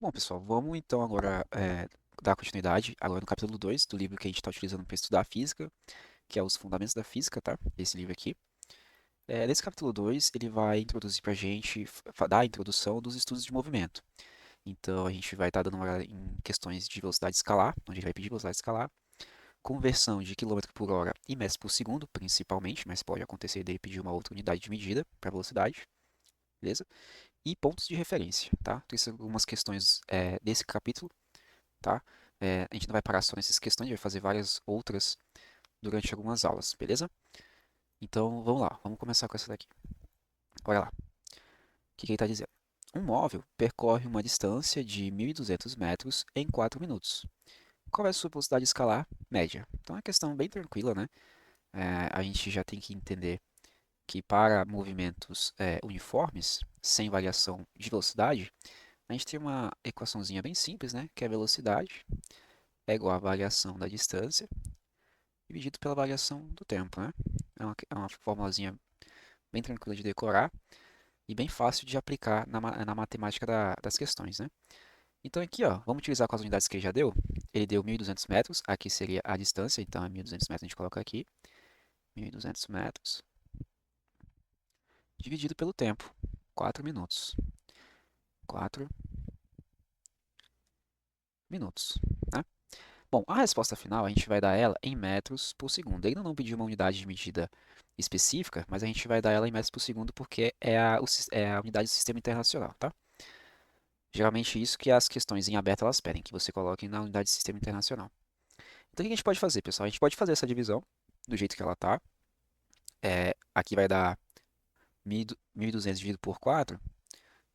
Bom, pessoal, vamos então agora dar continuidade agora no capítulo 2 do livro que a gente está utilizando para estudar a física, que é Os Fundamentos da Física, tá? Esse livro aqui. Nesse capítulo 2 ele vai introduzir para a gente, dar a introdução dos estudos de movimento. Então, a gente vai estar dando uma olhada em questões de velocidade escalar, onde ele vai pedir velocidade escalar, conversão de quilômetro por hora e metros por segundo, principalmente, mas pode acontecer dele pedir uma outra unidade de medida para velocidade, beleza? E pontos de referência, tá? Então, essas são algumas questões desse capítulo, tá? A gente não vai parar só nessas questões, a gente vai fazer várias outras durante algumas aulas, beleza? Então, vamos lá, vamos começar com essa daqui. Olha lá, o que ele está dizendo? Um móvel percorre uma distância de 1.200 metros em 4 minutos. Qual é a sua velocidade escalar média? Então, é uma questão bem tranquila, né? A gente já tem que entender que para movimentos uniformes, sem variação de velocidade, a gente tem uma equaçãozinha bem simples, né? Que é a velocidade é igual à variação da distância dividido pela variação do tempo, né? É uma formulazinha bem tranquila de decorar e bem fácil de aplicar na matemática das questões, né? Então aqui, ó, vamos utilizar com as unidades que ele já deu. Ele deu 1.200 metros, aqui seria a distância, então é 1.200 metros, a gente coloca aqui. 1.200 metros dividido pelo tempo, 4 minutos. 4 minutos, né? Bom, a resposta final a gente vai dar ela em metros por segundo. Ele não pediu uma unidade de medida específica, mas a gente vai dar ela em metros por segundo porque é a unidade do sistema internacional, tá? Geralmente isso que as questões em aberto elas pedem, que você coloque na unidade de sistema internacional. Então o que a gente pode fazer, pessoal? A gente pode fazer essa divisão do jeito que ela tá. Aqui vai dar 1.200 dividido por 4,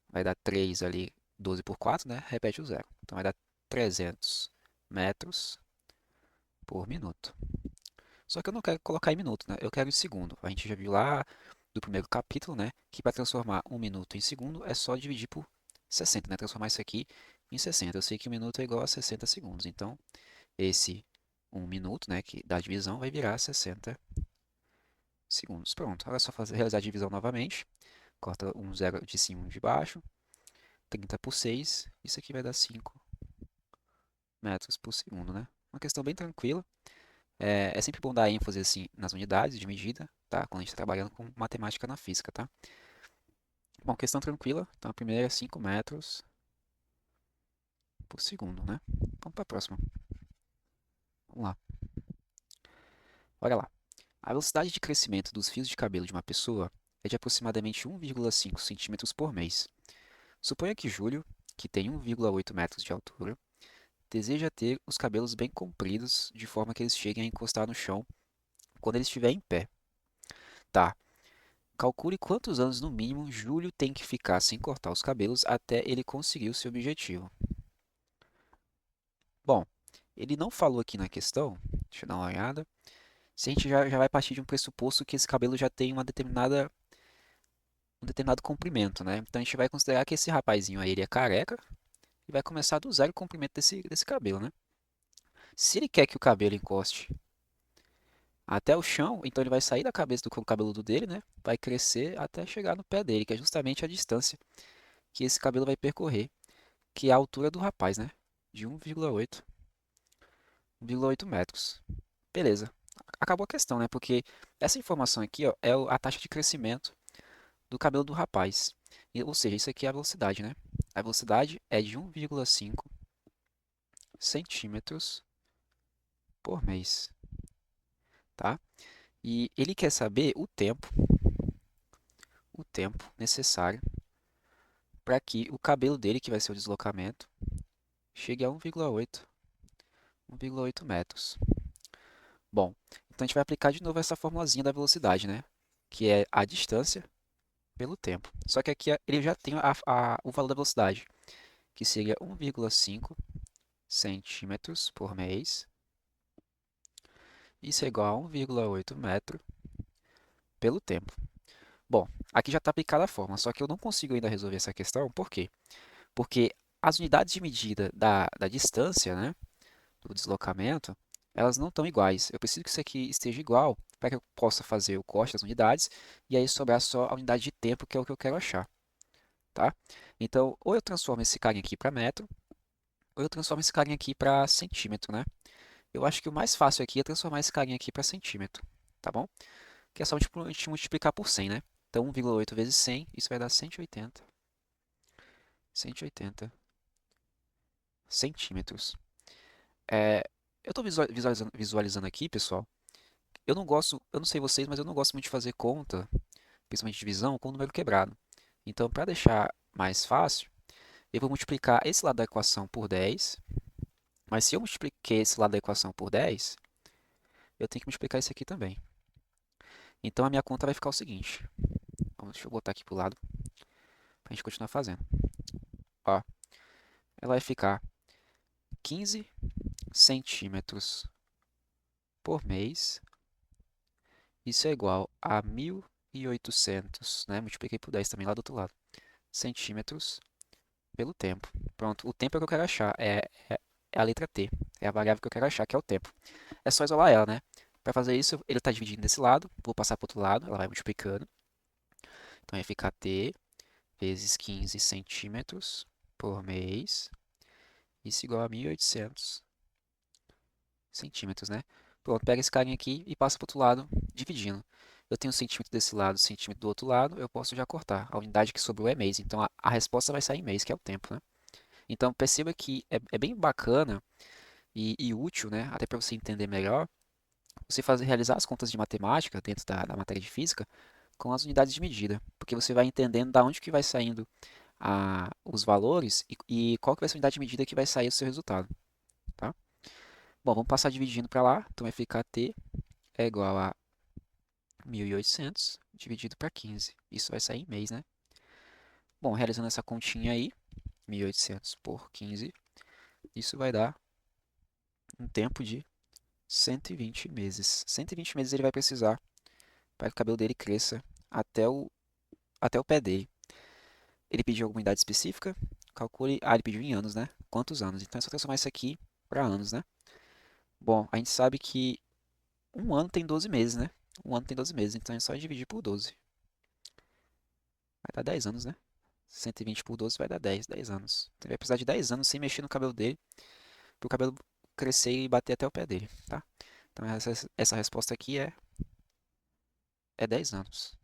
vai dar 3 ali, 12 por 4, né? Repete o zero. Então vai dar 300 metros por minuto. Só que eu não quero colocar em minuto, né? Eu quero em segundo. A gente já viu lá do primeiro capítulo, né? Que para transformar um minuto em segundo é só dividir por 60, né? Transformar isso aqui em 60. Eu sei que um minuto é igual a 60 segundos. Então, esse um minuto, né? Que da divisão vai virar 60 segundos. Pronto. Agora é só realizar a divisão novamente. Corta um zero de cima e um de baixo. 30 por 6. Isso aqui vai dar 5 metros por segundo, né? Uma questão bem tranquila. É sempre bom dar ênfase assim nas unidades de medida, tá? Quando a gente está trabalhando com matemática na física, tá? Bom, questão tranquila. Então a primeira é 5 metros por segundo, né? Vamos para a próxima. Vamos lá. Olha lá. A velocidade de crescimento dos fios de cabelo de uma pessoa é de aproximadamente 1,5 centímetros por mês. Suponha que Júlio, que tem 1,8 metros de altura, deseja ter os cabelos bem compridos de forma que eles cheguem a encostar no chão quando ele estiver em pé. Tá. Calcule quantos anos no mínimo Júlio tem que ficar sem cortar os cabelos até ele conseguir o seu objetivo. Bom, ele não falou aqui na questão, deixa eu dar uma olhada, se a gente já vai partir de um pressuposto que esse cabelo já tem um determinado comprimento, né? Então a gente vai considerar que esse rapazinho aí ele é careca e vai começar do zero o comprimento desse cabelo, né? Se ele quer que o cabelo encoste até o chão, então ele vai sair da cabeça do couro cabeludo dele, né? Vai crescer até chegar no pé dele, que é justamente a distância que esse cabelo vai percorrer, que é a altura do rapaz, né? De 1,8 metros. Beleza. Acabou a questão, né? Porque essa informação aqui, ó, é a taxa de crescimento do cabelo do rapaz. Ou seja, isso aqui é a velocidade, né? A velocidade é de 1,5 centímetros por mês, tá? E ele quer saber o tempo necessário para que o cabelo dele, que vai ser o deslocamento, chegue a 1,8 metros. Bom, então a gente vai aplicar de novo essa formulazinha da velocidade, né? Que é a distância pelo tempo. Só que aqui ele já tem o valor da velocidade, que seria 1,5 centímetros por mês. Isso é igual a 1,8 metro pelo tempo. Bom, aqui já está aplicada a fórmula, só que eu não consigo ainda resolver essa questão. Por quê? Porque as unidades de medida da distância, né, do deslocamento, elas não estão iguais. Eu preciso que isso aqui esteja igual para que eu possa fazer o corte das unidades e aí sobrar só a unidade de tempo, que é o que eu quero achar. tá? Então, ou eu transformo esse carinha aqui para metro, ou eu transformo esse carinha aqui para centímetro, né? Eu acho que o mais fácil aqui é transformar esse carinha aqui para centímetro, tá bom? Que é só tipo, a gente multiplicar por 100, né? Então, 1,8 vezes 100, isso vai dar 180. 180 centímetros. É, eu estou visualizando aqui, pessoal. Eu não sei vocês, mas eu não gosto muito de fazer conta, principalmente divisão, com número quebrado. Então, para deixar mais fácil, eu vou multiplicar esse lado da equação por 10. Mas se eu multipliquei esse lado da equação por 10, eu tenho que multiplicar esse aqui também. Então, a minha conta vai ficar o seguinte. Deixa eu botar aqui para o lado, para a gente continuar fazendo. Ó, ela vai ficar 15 centímetros por mês. Isso é igual a 1.800, né? Multipliquei por 10 também lá do outro lado. Centímetros pelo tempo. Pronto, o tempo é o que eu quero achar. É a letra T. É a variável que eu quero achar, que é o tempo. É só isolar ela, né? Para fazer isso, ele está dividindo desse lado. Vou passar para o outro lado, ela vai multiplicando. Então vai ficar T vezes 15 centímetros por mês. Isso igual a 1.800 centímetros, né? Pronto, pega esse carinha aqui e passa para o outro lado, dividindo. Eu tenho centímetro desse lado, centímetro do outro lado, eu posso já cortar. A unidade que sobrou é mês, então a resposta vai sair em mês, que é o tempo, né? Então perceba que é bem bacana e útil, né? Até para você entender melhor, você realizar as contas de matemática dentro da matéria de física com as unidades de medida, porque você vai entendendo da onde que vai saindo os valores e qual que vai ser a unidade de medida que vai sair o seu resultado, tá? Bom, vamos passar dividindo para lá, então vai ficar T é igual a 1.800 dividido para 15. Isso vai sair em mês, né? Bom, realizando essa continha aí, 1.800 por 15, isso vai dar um tempo de 120 meses. 120 meses ele vai precisar para que o cabelo dele cresça até o pé dele. Ele pediu alguma idade específica? Calcule. Ah, ele pediu em anos, né? Quantos anos? Então é só transformar isso aqui para anos, né? Bom, a gente sabe que um ano tem 12 meses, né? Um ano tem 12 meses, então é só dividir por 12. Vai dar 10 anos, né? 120 por 12 vai dar 10 anos. Então ele vai precisar de 10 anos sem mexer no cabelo dele, para o cabelo crescer e bater até o pé dele, tá? Então essa resposta aqui é 10 anos.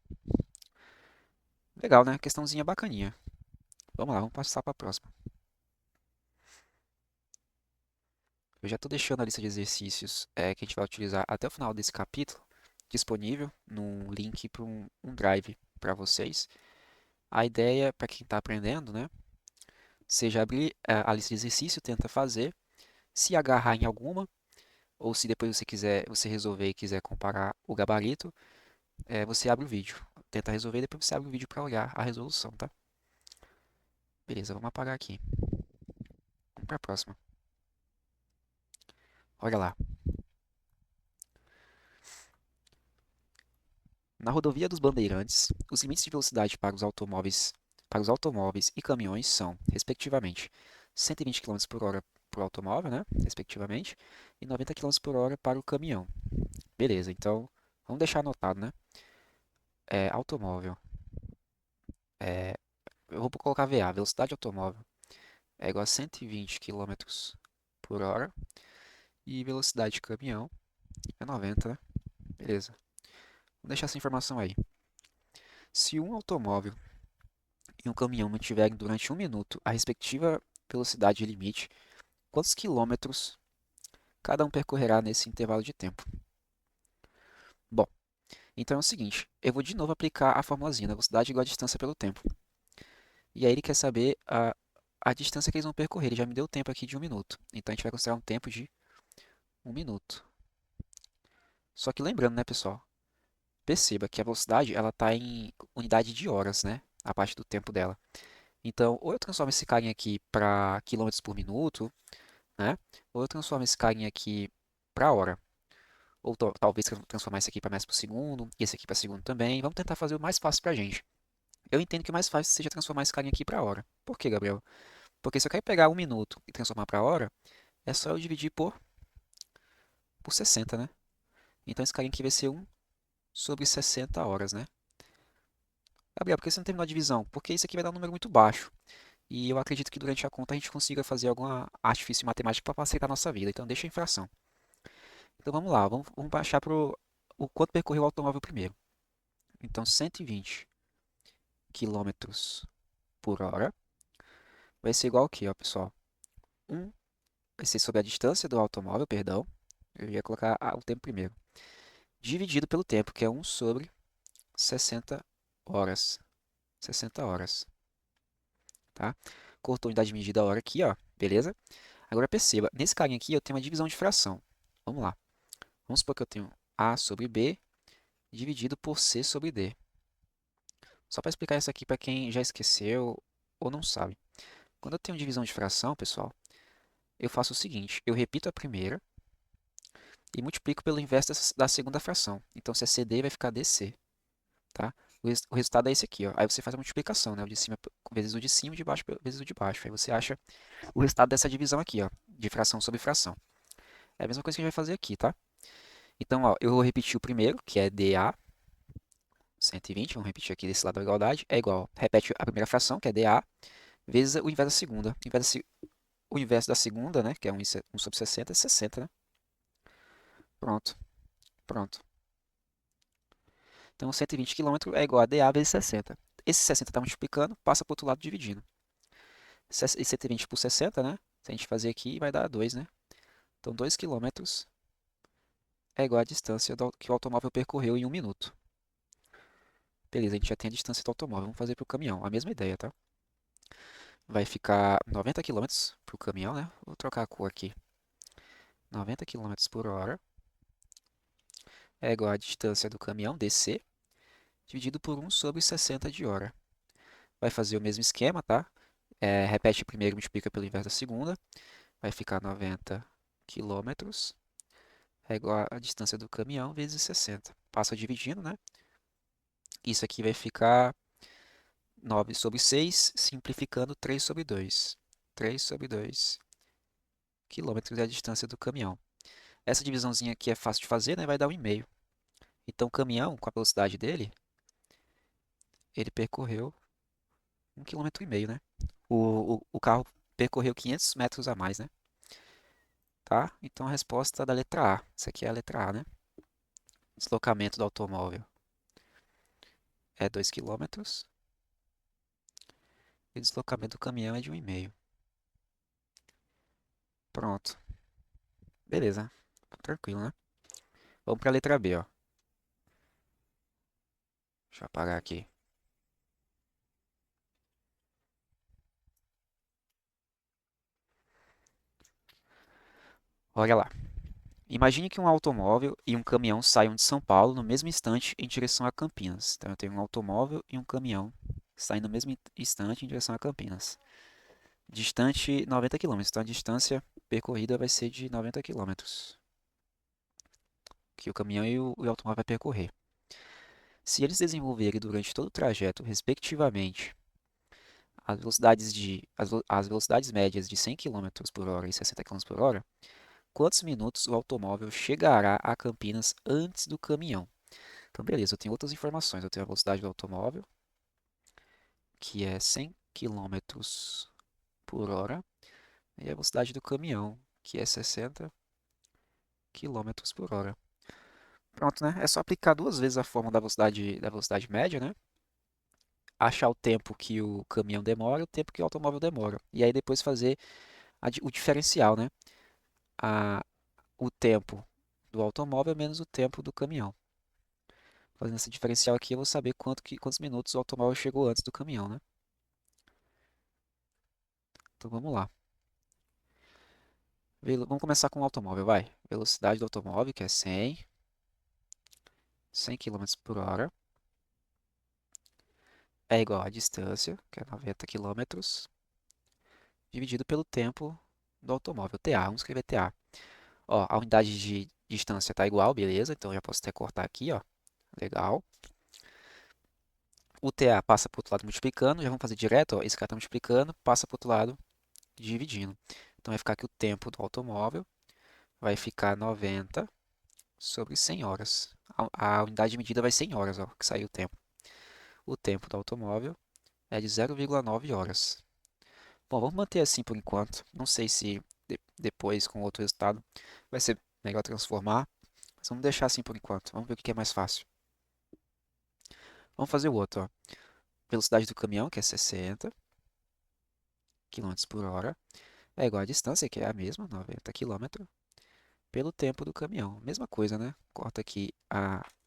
Legal, né? Questãozinha bacaninha. Vamos lá, vamos passar para a próxima. Eu já estou deixando a lista de exercícios que a gente vai utilizar até o final desse capítulo disponível num link para um drive para vocês. A ideia, para quem está aprendendo, né, seja abrir a lista de exercício, tenta fazer, se agarrar em alguma, ou se depois você resolver e quiser comparar o gabarito, você abre o vídeo. Tenta resolver e depois você abre o vídeo para olhar a resolução, tá? Beleza, vamos apagar aqui. Vamos para a próxima. Olha lá. Na rodovia dos Bandeirantes, os limites de velocidade para os automóveis e caminhões são, respectivamente, 120 km por hora para o automóvel, né, respectivamente, e 90 km por hora para o caminhão. Beleza, então vamos deixar anotado, né? Automóvel. É, eu vou colocar VA, velocidade automóvel, é igual a 120 km por hora e velocidade de caminhão é 90, né? Beleza. Vou deixar essa informação aí. Se um automóvel e um caminhão mantiverem durante um minuto a respectiva velocidade limite, quantos quilômetros cada um percorrerá nesse intervalo de tempo? Bom, então é o seguinte, eu vou de novo aplicar a formulazinha da velocidade igual a distância pelo tempo. E aí ele quer saber a distância que eles vão percorrer. Ele já me deu o tempo aqui de um minuto. Então a gente vai considerar um tempo de um minuto. Só que lembrando, né, pessoal? Perceba que a velocidade ela está em unidade de horas, né? A parte do tempo dela. Então, ou eu transformo esse carinha aqui para quilômetros por minuto, né? Ou eu transformo esse carinha aqui para hora. Ou talvez transformar esse aqui para metros por segundo, e esse aqui para segundo também. Vamos tentar fazer o mais fácil para a gente. Eu entendo que o mais fácil seja transformar esse carinha aqui para hora. Por quê, Gabriel? Porque se eu quero pegar um minuto e transformar para hora, é só eu dividir por 60, né? Então esse carinha aqui vai ser 1 sobre 60 horas, né? Gabriel, por que você não terminou a divisão? Porque isso aqui vai dar um número muito baixo. E eu acredito que durante a conta a gente consiga fazer alguma artifício matemático para facilitar a nossa vida. Então deixa a infração. Então vamos lá, vamos baixar para o quanto percorreu o automóvel primeiro. Então 120 quilômetros por hora vai ser igual ao quê, ó, pessoal? 1 vai ser sobre a distância do automóvel, perdão. Eu ia colocar o tempo primeiro. Dividido pelo tempo, que é 1 sobre 60 horas. 60 horas, tá? Cortou a unidade de medida a hora aqui, ó, beleza? Agora perceba, nesse carinha aqui eu tenho uma divisão de fração. Vamos lá. Vamos supor que eu tenho A sobre B dividido por C sobre D. Só para explicar isso aqui para quem já esqueceu ou não sabe. Quando eu tenho divisão de fração, pessoal, eu faço o seguinte, eu repito a primeira e multiplico pelo inverso da segunda fração. Então, se é CD, vai ficar DC, tá? O resultado é esse aqui, ó. Aí você faz a multiplicação, né? O de cima vezes o de cima, o de baixo vezes o de baixo. Aí você acha o resultado dessa divisão aqui, ó, de fração sobre fração. É a mesma coisa que a gente vai fazer aqui, tá? Então, ó, eu vou repetir o primeiro, que é DA, 120, vamos repetir aqui desse lado da igualdade, é igual, repete a primeira fração, que é DA, vezes o inverso da segunda. O inverso da segunda, né, que é 1 sobre 60, é 60, né? Pronto, pronto. Então, 120 km é igual a DA vezes 60. Esse 60 está multiplicando, passa para o outro lado dividindo. E 120 por 60, né? Se a gente fazer aqui, vai dar 2, né? Então, 2 km é igual a distância que o automóvel percorreu em 1 minuto. Beleza, a gente já tem a distância do automóvel. Vamos fazer para o caminhão. A mesma ideia, tá? Vai ficar 90 km para o caminhão, né? Vou trocar a cor aqui. 90 km por hora é igual a distância do caminhão, DC, dividido por 1 sobre 60 de hora. Vai fazer o mesmo esquema, tá? Repete a primeira e multiplica pelo inverso da segunda. Vai ficar 90 quilômetros. É igual a distância do caminhão vezes 60. Passa dividindo, né? Isso aqui vai ficar 9 sobre 6, simplificando 3 sobre 2. 3 sobre 2 quilômetros é a distância do caminhão. Essa divisãozinha aqui é fácil de fazer, né? Vai dar 1,5. Então, o caminhão, com a velocidade dele, ele percorreu 1,5 km, né? O carro percorreu 500 metros a mais, né? Tá? Então, a resposta da letra A. Isso aqui é a letra A, né? Deslocamento do automóvel é 2 quilômetros e o deslocamento do caminhão é de 1,5. Pronto. Beleza. Tranquilo, né? Vamos para a letra B, ó. Deixa eu apagar aqui. Olha lá. Imagine que um automóvel e um caminhão saiam de São Paulo no mesmo instante em direção a Campinas. Então, eu tenho um automóvel e um caminhão saindo no mesmo instante em direção a Campinas. Distante 90 quilômetros. Então, a distância percorrida vai ser de 90 quilômetros, que o caminhão e o automóvel vai percorrer. Se eles desenvolverem durante todo o trajeto, respectivamente, as velocidades médias de 100 km por hora e 60 km por hora, quantos minutos o automóvel chegará a Campinas antes do caminhão? Então, beleza, eu tenho outras informações. Eu tenho a velocidade do automóvel, que é 100 km por hora, e a velocidade do caminhão, que é 60 km por hora. Pronto, né? É só aplicar duas vezes a fórmula da velocidade média, né? Achar o tempo que o caminhão demora e o tempo que o automóvel demora. E aí depois fazer o diferencial, né? A, o tempo do automóvel menos o tempo do caminhão. Fazendo esse diferencial aqui, eu vou saber quantos minutos o automóvel chegou antes do caminhão, né? Então vamos lá. Vamos começar com o automóvel, vai. Velocidade do automóvel, que é 100 km por hora, é igual à distância, que é 90 km, dividido pelo tempo do automóvel, TA. Vamos escrever TA. Ó, a unidade de distância está igual, beleza? Então eu já posso até cortar aqui, ó. Legal. O TA passa para o outro lado multiplicando, já vamos fazer direto, ó. Esse cara está multiplicando, passa para o outro lado dividindo. Então vai ficar que o tempo do automóvel vai ficar 90 sobre 100 horas. A unidade de medida vai ser em horas, ó, que saiu o tempo. O tempo do automóvel é de 0,9 horas. Bom, vamos manter assim por enquanto. Não sei se depois, com outro resultado, vai ser melhor transformar. Mas vamos deixar assim por enquanto. Vamos ver o que é mais fácil. Vamos fazer o outro, ó. Velocidade do caminhão, que é 60 quilômetros por hora, é igual à distância, que é a mesma, 90 quilômetros, pelo tempo do caminhão. Mesma coisa, né? Corta aqui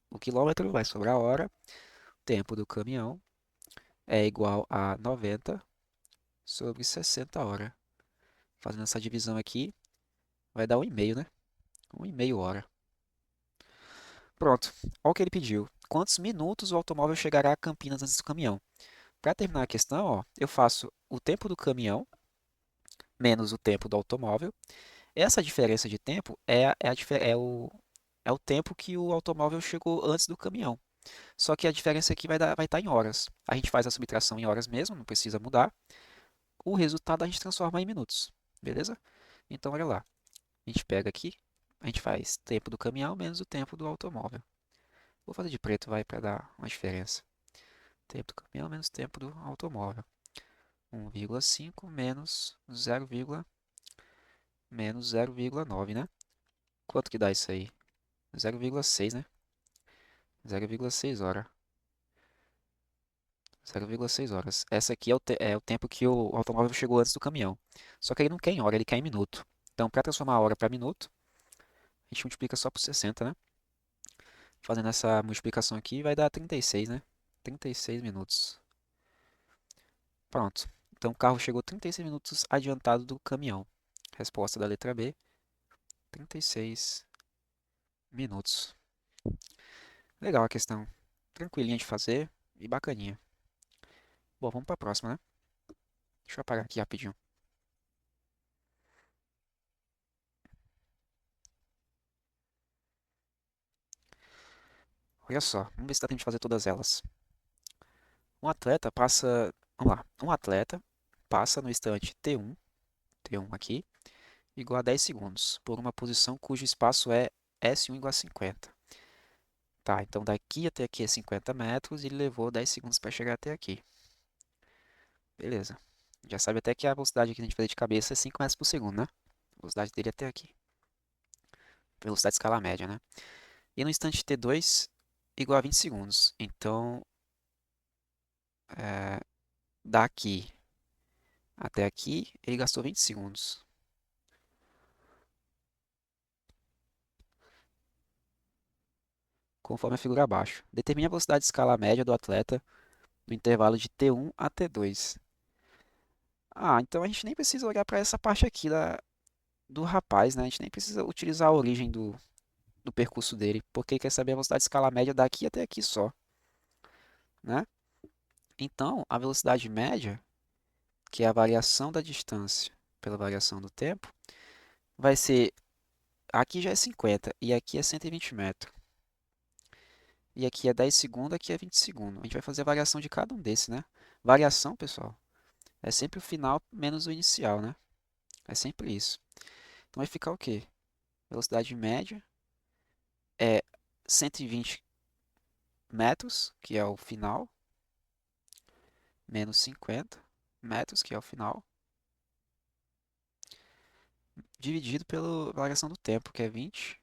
o quilômetro, vai sobrar a hora. O tempo do caminhão é igual a 90 sobre 60 horas. Fazendo essa divisão aqui, vai dar 1,5, né? 1,5 hora. Pronto. Olha o que ele pediu. Quantos minutos o automóvel chegará a Campinas antes do caminhão? Para terminar a questão, ó, eu faço o tempo do caminhão menos o tempo do automóvel. Essa diferença de tempo é o tempo que o automóvel chegou antes do caminhão. Só que a diferença aqui vai estar em horas. A gente faz a subtração em horas mesmo, não precisa mudar. O resultado a gente transforma em minutos, beleza? Então, olha lá. A gente pega aqui, a gente faz tempo do caminhão menos o tempo do automóvel. Vou fazer de preto, vai, para dar uma diferença. Tempo do caminhão menos tempo do automóvel. 1,5 menos 0, menos 0,9, né? Quanto que dá isso aí? 0,6, né? 0,6 hora. 0,6 horas. Essa aqui é o tempo que o automóvel chegou antes do caminhão. Só que ele não quer em hora, ele quer em minuto. Então, para transformar a hora para minuto, a gente multiplica só por 60, né? Fazendo essa multiplicação aqui, vai dar 36, né? 36 minutos. Pronto. Então, o carro chegou 36 minutos adiantado do caminhão. Resposta da letra B, 36 minutos. Legal a questão. Tranquilinha de fazer e bacaninha. Bom, vamos para a próxima, né? Deixa eu apagar aqui rapidinho. Olha só, vamos ver se dá tempo de fazer todas elas. Um atleta passa, vamos lá, um atleta passa no instante T1 aqui, igual a 10 segundos, por uma posição cujo espaço é S1 igual a 50. Tá, então daqui até aqui é 50 metros e ele levou 10 segundos para chegar até aqui. Beleza. Já sabe até que a velocidade que a gente fazer de cabeça é 5 metros por segundo, né? A velocidade dele é até aqui. Velocidade de escala média, né? E no instante T2 igual a 20 segundos. Então, é, daqui até aqui ele gastou 20 segundos. Conforme a figura abaixo. Determine a velocidade de escala média do atleta no intervalo de T1 a T2. Ah, então a gente nem precisa olhar para essa parte aqui do rapaz, né? A gente nem precisa utilizar a origem do percurso dele, porque quer saber a velocidade de escala média daqui até aqui só, né? Então, a velocidade média, que é a variação da distância pela variação do tempo, vai ser, aqui já é 50 e aqui é 120 metros. E aqui é 10 segundos, aqui é 20 segundos. A gente vai fazer a variação de cada um desses, né? Variação, pessoal, é sempre o final menos o inicial, né? É sempre isso. Então vai ficar o quê? Velocidade média é 120 metros, que é o final, menos 50 metros, que é o final, dividido pela variação do tempo, que é 20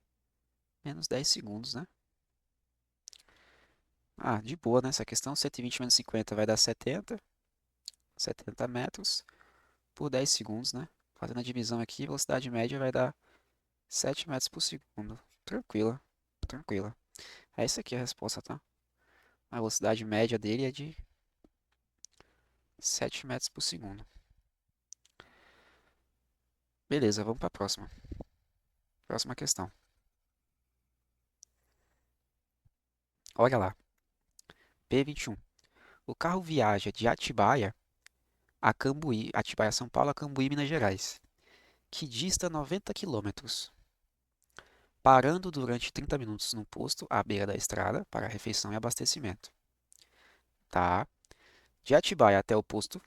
menos 10 segundos, né? Ah, de boa, né? Essa questão, 120 menos 50 vai dar 70 metros por 10 segundos, né? Fazendo a divisão aqui, velocidade média vai dar 7 metros por segundo. Tranquila, tranquila. Essa aqui é a resposta, tá? A velocidade média dele é de 7 metros por segundo. Beleza, vamos para a próxima. Próxima questão. Olha lá. P21. O carro viaja de Atibaia a Cambuí, Atibaia, São Paulo, a Cambuí, Minas Gerais, que dista 90 quilômetros, parando durante 30 minutos no posto à beira da estrada para refeição e abastecimento. Tá? De Atibaia até o posto,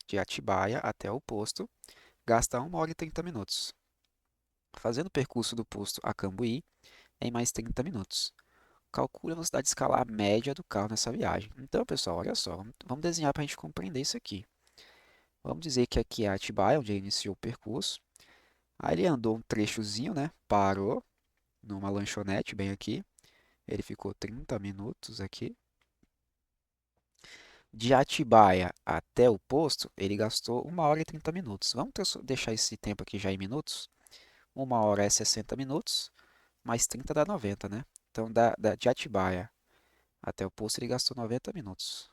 de Atibaia até o posto, gasta 1 hora e 30 minutos. Fazendo o percurso do posto a Cambuí em mais 30 minutos. calcule a velocidade escalar média do carro nessa viagem. Então, pessoal, olha só, vamos desenhar para a gente compreender isso aqui. Vamos dizer que aqui é Atibaia, onde ele iniciou o percurso. Aí ele andou um trechozinho, né? Parou numa lanchonete bem aqui. Ele ficou 30 minutos aqui. De Atibaia até o posto, ele gastou 1 hora e 30 minutos. Vamos deixar esse tempo aqui já em minutos. 1 hora é 60 minutos, mais 30 dá 90, né? Então, de Atibaia até o posto, ele gastou 90 minutos.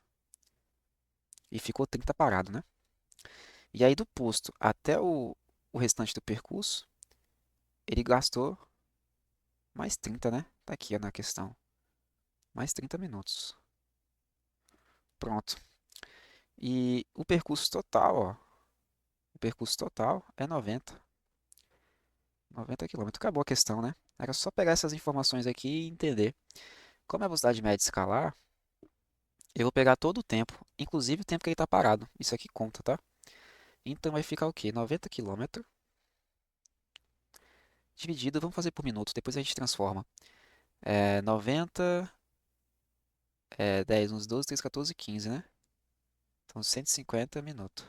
E ficou 30 parado, né? E aí, do posto até o restante do percurso, ele gastou mais 30, né? Tá aqui ó, na questão. Mais 30 minutos. Pronto. E o percurso total, ó. O percurso total é 90 quilômetros. Acabou a questão, né? Era só pegar essas informações aqui e entender. Como é a velocidade média escalar, eu vou pegar todo o tempo, inclusive o tempo que ele está parado. Isso aqui conta, tá? Então vai ficar o quê? 90 quilômetros dividido, vamos fazer por minuto, depois a gente transforma. 90, 10, 11, 12, 13, 14, 15, né? Então 150 minutos.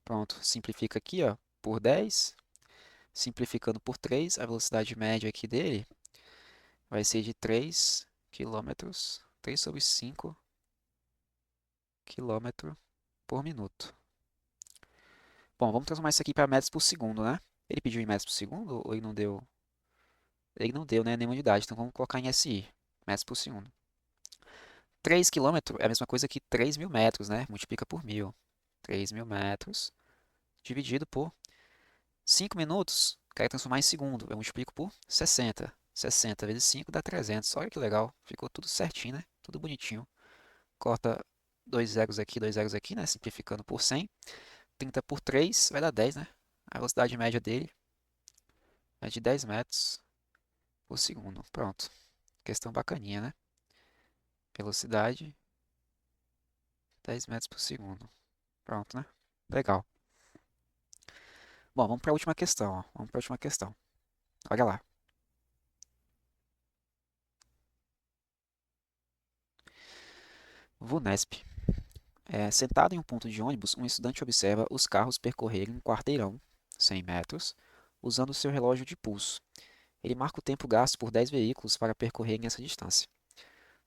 Pronto, simplifica aqui, ó, por 10. Simplificando por 3, a velocidade média aqui dele vai ser de 3 quilômetros, 3 sobre 5 quilômetros por minuto. Bom, vamos transformar isso aqui para metros por segundo, né? Ele pediu em metros por segundo ou ele não deu? Ele não deu, né, nenhuma unidade, então vamos colocar em SI, metros por segundo. 3 quilômetros é a mesma coisa que 3.000 metros, né? Multiplica por 1.000. 3.000 metros dividido por 5 minutos, quero transformar em segundo. Eu multiplico por 60. 60 vezes 5 dá 300. Olha que legal. Ficou tudo certinho, né? Tudo bonitinho. Corta dois zeros aqui, né? Simplificando por 100. 30 por 3 vai dar 10, né? A velocidade média dele é de 10 metros por segundo. Pronto. Questão bacaninha, né? Velocidade 10 metros por segundo. Pronto, né? Legal. Bom, vamos para a última questão, ó. Vamos para a última questão. Olha lá. VUNESP. Sentado em um ponto de ônibus, um estudante observa os carros percorrerem um quarteirão, 100 metros, usando seu relógio de pulso. Ele marca o tempo gasto por 10 veículos para percorrerem essa distância.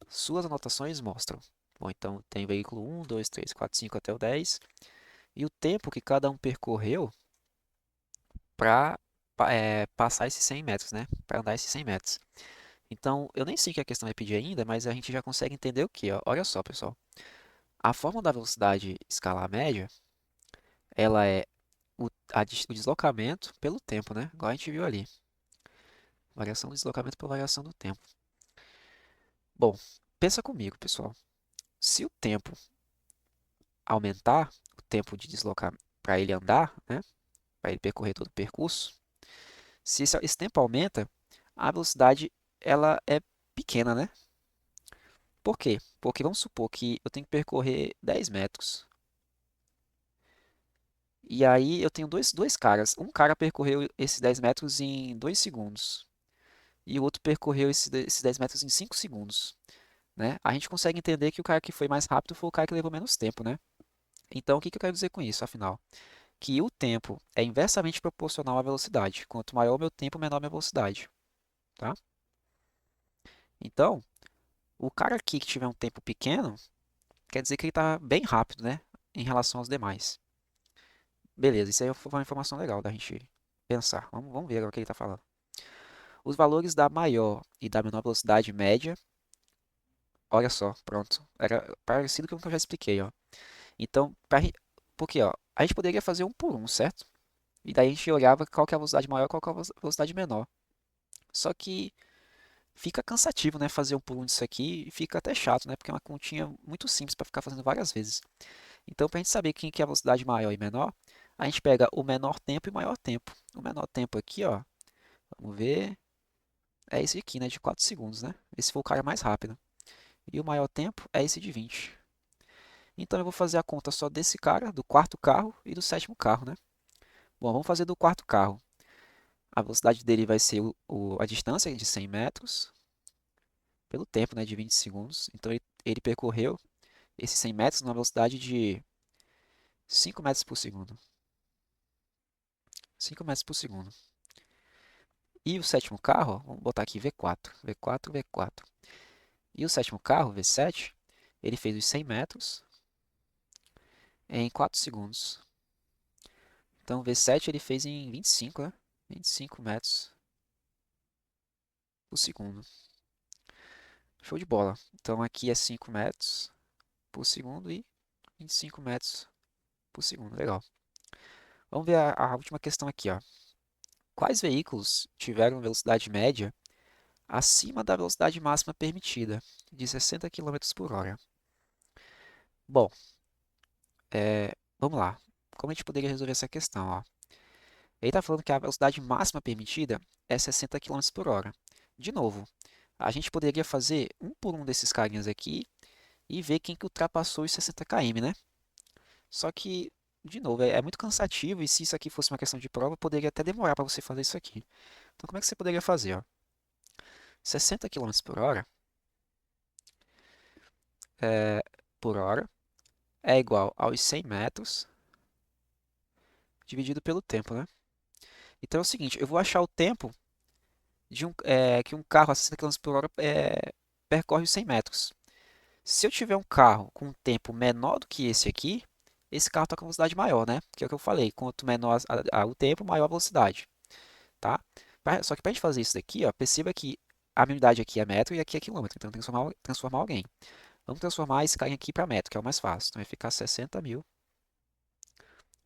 Suas anotações mostram. Bom, então tem veículo 1, 2, 3, 4, 5 até o 10. E o tempo que cada um percorreu para passar esses 100 metros, né? Para andar esses 100 metros. Então, eu nem sei o que a questão vai pedir ainda, mas a gente já consegue entender o que, ó. Olha só, pessoal. A fórmula da velocidade escalar média, ela é o deslocamento pelo tempo, né? Igual a gente viu ali. Variação do deslocamento pela variação do tempo. Bom, pensa comigo, pessoal. Se o tempo aumentar, o tempo de deslocar para ele andar, né? Para ele percorrer todo o percurso, se esse tempo aumenta, a velocidade ela é pequena, né? Por quê? Porque vamos supor que eu tenho que percorrer 10 metros. E aí eu tenho dois caras. Um cara percorreu esses 10 metros em 2 segundos. E o outro percorreu esses 10 metros em 5 segundos. Né? A gente consegue entender que o cara que foi mais rápido foi o cara que levou menos tempo, né? Então, o que que eu quero dizer com isso, afinal? Que o tempo é inversamente proporcional à velocidade. Quanto maior o meu tempo, menor a minha velocidade. Tá? Então, o cara aqui que tiver um tempo pequeno, quer dizer que ele está bem rápido, né? Em relação aos demais. Beleza, isso aí foi uma informação legal da gente pensar. Vamos ver agora o que ele está falando. Os valores da maior e da menor velocidade média, olha só, pronto. Era parecido com o que eu já expliquei, ó. Então, porque ó, a gente poderia fazer um por um, certo? E daí a gente olhava qual que é a velocidade maior e qual que é a velocidade menor. Só que fica cansativo, né, fazer um por um disso aqui e fica até chato, né, porque é uma continha muito simples para ficar fazendo várias vezes. Então, para a gente saber quem que é a velocidade maior e menor, a gente pega o menor tempo e o maior tempo. O menor tempo aqui, ó, vamos ver, é esse aqui, né, de 4 segundos, né? Esse foi o cara mais rápido. E o maior tempo é esse de 20. Então eu vou fazer a conta só desse cara, do quarto carro e do sétimo carro, né? Bom, vamos fazer do quarto carro. A velocidade dele vai ser a distância de 100 metros. pelo tempo, né, de 20 segundos. Então ele percorreu esses 100 metros numa velocidade de 5 metros por segundo. 5 metros por segundo. E o sétimo carro, ó, vamos botar aqui V4, V4, V4. E o sétimo carro, V7, ele fez os 100 metros em 4 segundos. Então o V7 ele fez em 25, né? 25 metros por segundo. Show de bola. Então aqui é 5 metros por segundo e 25 metros por segundo. Legal. Vamos ver a última questão aqui, ó. Quais veículos tiveram velocidade média acima da velocidade máxima permitida, de 60 quilômetros por hora? Bom, vamos lá. Como a gente poderia resolver essa questão, ó? Ele está falando que a velocidade máxima permitida é 60 quilômetros por hora. De novo, a gente poderia fazer um por um desses carinhas aqui e ver quem que ultrapassou os 60 km, né? Só que, de novo, é muito cansativo e se isso aqui fosse uma questão de prova, poderia até demorar para você fazer isso aqui. Então, como é que você poderia fazer, ó? 60 quilômetros por hora é, por hora é igual aos 100 metros dividido pelo tempo, né? Então é o seguinte, eu vou achar o tempo que um carro a 60 quilômetros por hora percorre os 100 metros. Se eu tiver um carro com um tempo menor do que esse aqui, esse carro está com velocidade maior, né? Que é o que eu falei, quanto menor o tempo, maior a velocidade, tá? Só que para a gente fazer isso daqui, ó, perceba que a minha unidade aqui é metro e aqui é quilômetro, então tem que transformar alguém. Vamos transformar esse carinha aqui para metro, que é o mais fácil. Então vai ficar 60 mil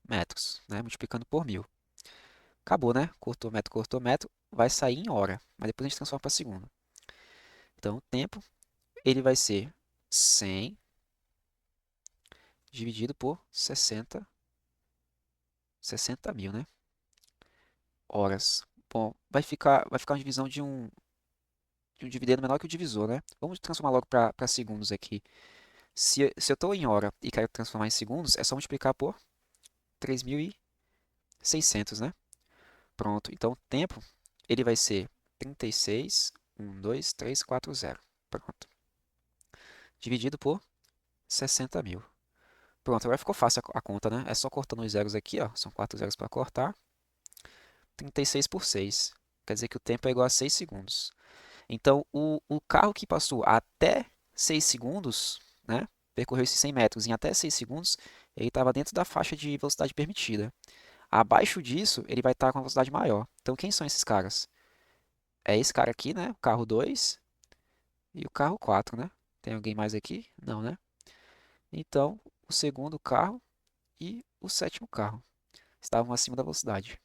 metros, né? Multiplicando por 1000. Acabou, né? Cortou metro, vai sair em hora, mas depois a gente transforma para segundo. Então o tempo ele vai ser 100 dividido por 60 mil, né? Horas. Bom, vai ficar uma divisão de um dividendo menor que o divisor, né? Vamos transformar logo para segundos aqui. Se eu estou em hora e quero transformar em segundos, é só multiplicar por 3.600, né? Pronto. Então, o tempo ele vai ser 36.12340. Pronto. Dividido por 60 mil. Pronto, agora ficou fácil a conta, né? É só cortando os zeros aqui, ó. São 4 zeros para cortar. 36 por 6. Quer dizer que o tempo é igual a 6 segundos. Então, o carro que passou até 6 segundos, né? Percorreu esses 100 metros em até 6 segundos, ele estava dentro da faixa de velocidade permitida. Abaixo disso, ele vai estar com uma velocidade maior. Então, quem são esses caras? É esse cara aqui, né? O carro 2 e o carro 4, né? Tem alguém mais aqui? Não, né? Então, o segundo carro e o sétimo carro estavam acima da velocidade.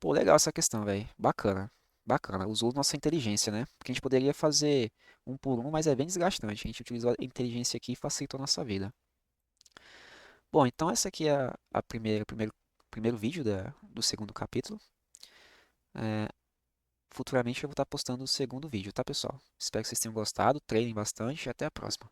Pô, legal essa questão, velho. Bacana. Bacana. Usou nossa inteligência, né? Porque a gente poderia fazer um por um, mas é bem desgastante. A gente utilizou a inteligência aqui e facilitou a nossa vida. Bom, então essa aqui é a primeiro vídeo do segundo capítulo. É, futuramente eu vou estar postando o segundo vídeo, tá, pessoal? Espero que vocês tenham gostado. Treinem bastante e até a próxima.